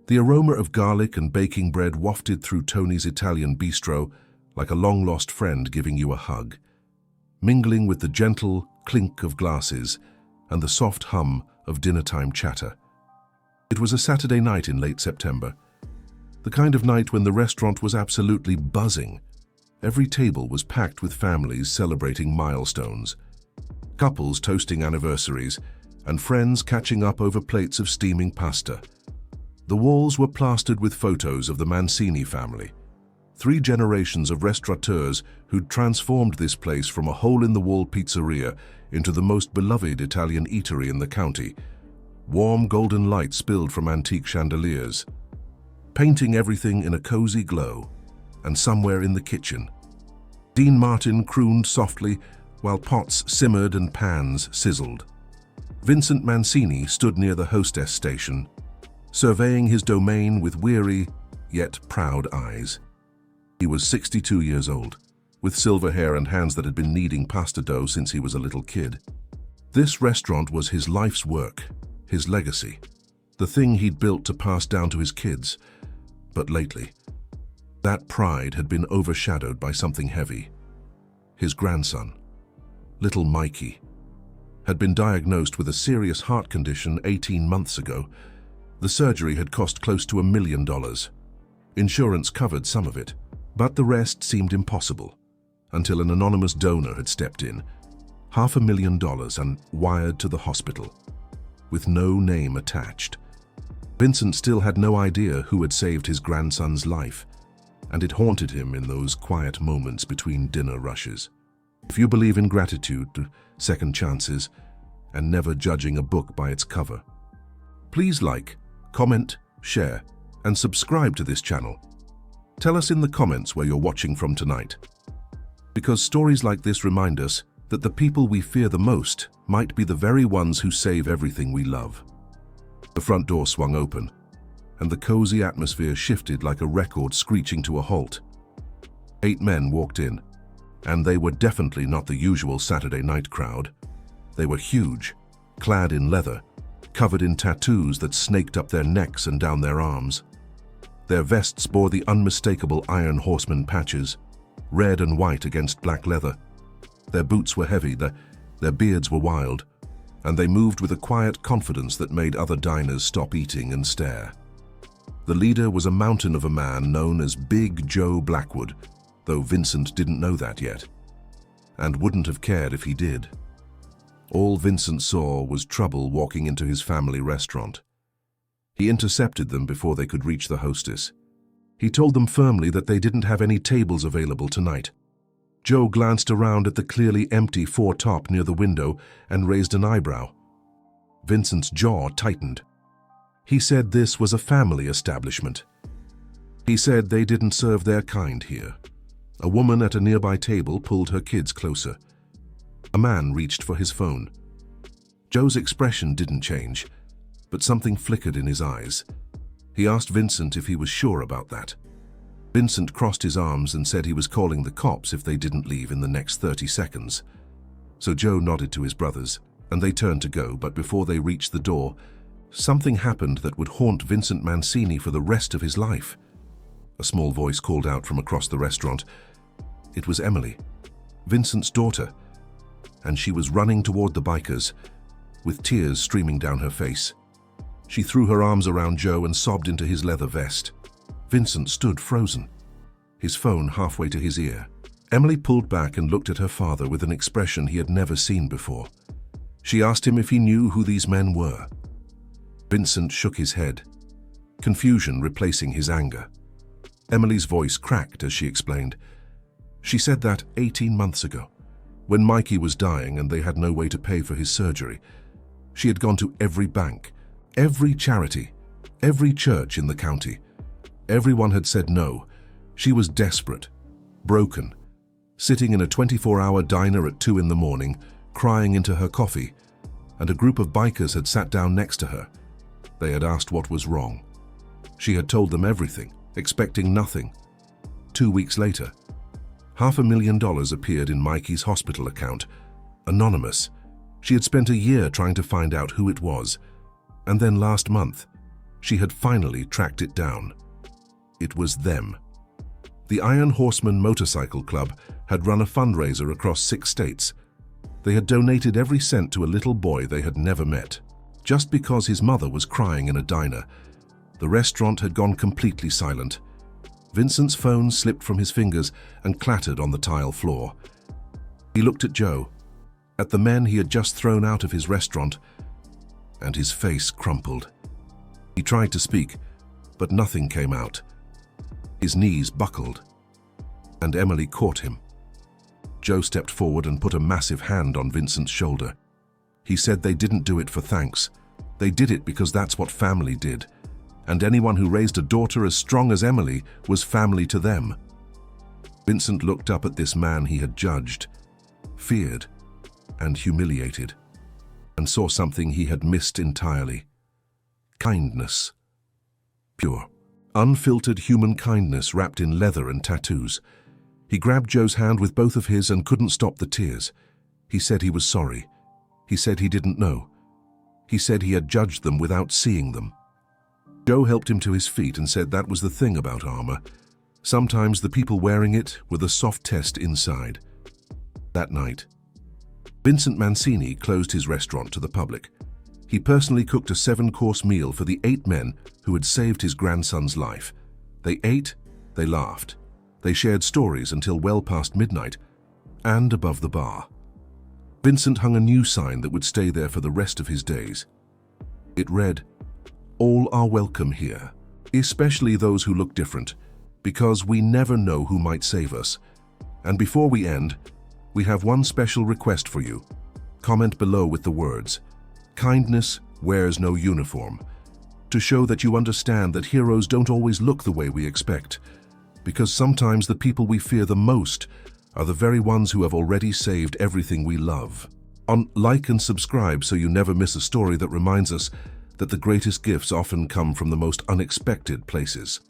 The aroma of garlic and baking bread wafted through Tony's Italian bistro like a long-lost friend giving you a hug, mingling with the gentle clink of glasses and the soft hum of dinner-time chatter. It was a Saturday night in late September, the kind of night when the restaurant was absolutely buzzing. Every table was packed with families celebrating milestones, couples toasting anniversaries, and friends catching up over plates of steaming pasta. The walls were plastered with photos of the Mancini family, 3 generations of restaurateurs who'd transformed this place from a hole-in-the-wall pizzeria into the most beloved Italian eatery in the county. Warm golden light spilled from antique chandeliers, painting everything in a cozy glow. And somewhere in the kitchen, Dean Martin crooned softly while pots simmered and pans sizzled. Vincent Mancini stood near the hostess station, surveying his domain with weary yet proud eyes. He was 62 years old, with silver hair and hands that had been kneading pasta dough since he was a little kid. This restaurant was his life's work, his legacy, the thing he'd built to pass down to his kids. But lately, that pride had been overshadowed by something heavy. His grandson, little Mikey, had been diagnosed with a serious heart condition 18 months ago. The surgery had cost close to $1 million. Insurance covered some of it, but the rest seemed impossible until an anonymous donor had stepped in, $500,000 and wired to the hospital, with no name attached. Vincent still had no idea who had saved his grandson's life, and it haunted him in those quiet moments between dinner rushes. If you believe in gratitude, second chances, and never judging a book by its cover, please like, comment, share, and subscribe to this channel. Tell us in the comments where you're watching from tonight. Because stories like this remind us that the people we fear the most might be the very ones who save everything we love. The front door swung open, and the cozy atmosphere shifted like a record screeching to a halt. 8 men walked in, and they were definitely not the usual Saturday night crowd. They were huge, clad in leather, covered in tattoos that snaked up their necks and down their arms. Their vests bore the unmistakable Iron Horseman patches, red and white against black leather. Their boots were heavy, their beards were wild, and they moved with a quiet confidence that made other diners stop eating and stare. The leader was a mountain of a man known as Big Joe Blackwood, though Vincent didn't know that yet, and wouldn't have cared if he did. All Vincent saw was trouble walking into his family restaurant. He intercepted them before they could reach the hostess. He told them firmly that they didn't have any tables available tonight. Joe glanced around at the clearly empty foretop near the window and raised an eyebrow. Vincent's jaw tightened. He said this was a family establishment. He said they didn't serve their kind here. A woman at a nearby table pulled her kids closer. A man reached for his phone. Joe's expression didn't change, but something flickered in his eyes. He asked Vincent if he was sure about that. Vincent crossed his arms and said he was calling the cops if they didn't leave in the next 30 seconds. So Joe nodded to his brothers, and they turned to go, but before they reached the door, something happened that would haunt Vincent Mancini for the rest of his life. A small voice called out from across the restaurant. It was Emily, Vincent's daughter, and she was running toward the bikers, with tears streaming down her face. She threw her arms around Joe and sobbed into his leather vest. Vincent stood frozen, his phone halfway to his ear. Emily pulled back and looked at her father with an expression he had never seen before. She asked him if he knew who these men were. Vincent shook his head, confusion replacing his anger. Emily's voice cracked as she explained. She said that 18 months ago, when Mikey was dying and they had no way to pay for his surgery, she had gone to every bank, every charity, every church in the county. Everyone had said no. She was desperate, broken, sitting in a 24-hour diner at 2 in the morning, crying into her coffee, and a group of bikers had sat down next to her. They had asked what was wrong. She had told them everything, expecting nothing. 2 weeks later, $500,000 appeared in Mikey's hospital account, anonymous. She had spent a year trying to find out who it was, and then last month, She had finally tracked it down. It was them. The Iron Horseman Motorcycle Club had run a fundraiser across 6 states. They had donated every cent to a little boy they had never met, just because his mother was crying in a diner. The restaurant had gone completely silent. Vincent's phone slipped from his fingers and clattered on the tile floor. He looked at Joe, at the men he had just thrown out of his restaurant, and his face crumpled. He tried to speak, but nothing came out. His knees buckled, and Emily caught him. Joe stepped forward and put a massive hand on Vincent's shoulder. He said they didn't do it for thanks. They did it because that's what family did, and anyone who raised a daughter as strong as Emily was family to them. Vincent looked up at this man he had judged, feared, and humiliated, and saw something he had missed entirely. Kindness. Pure, unfiltered human kindness wrapped in leather and tattoos. He grabbed Joe's hand with both of his and couldn't stop the tears. He said he was sorry. He said he didn't know. He said he had judged them without seeing them. Joe helped him to his feet and said that was the thing about armor. Sometimes the people wearing it were the soft test inside. That night, Vincent Mancini closed his restaurant to the public. He personally cooked a 7-course meal for the 8 men who had saved his grandson's life. They ate, they laughed, they shared stories until well past midnight, and above the bar. Vincent hung a new sign that would stay there for the rest of his days. It read, "All are welcome here, especially those who look different, because we never know who might save us. And before we end, we have one special request for you. Comment below with the words, 'Kindness wears no uniform,' to show that you understand that heroes don't always look the way we expect, because sometimes the people we fear the most are the very ones who have already saved everything we love." Like and subscribe so you never miss a story that reminds us that the greatest gifts often come from the most unexpected places.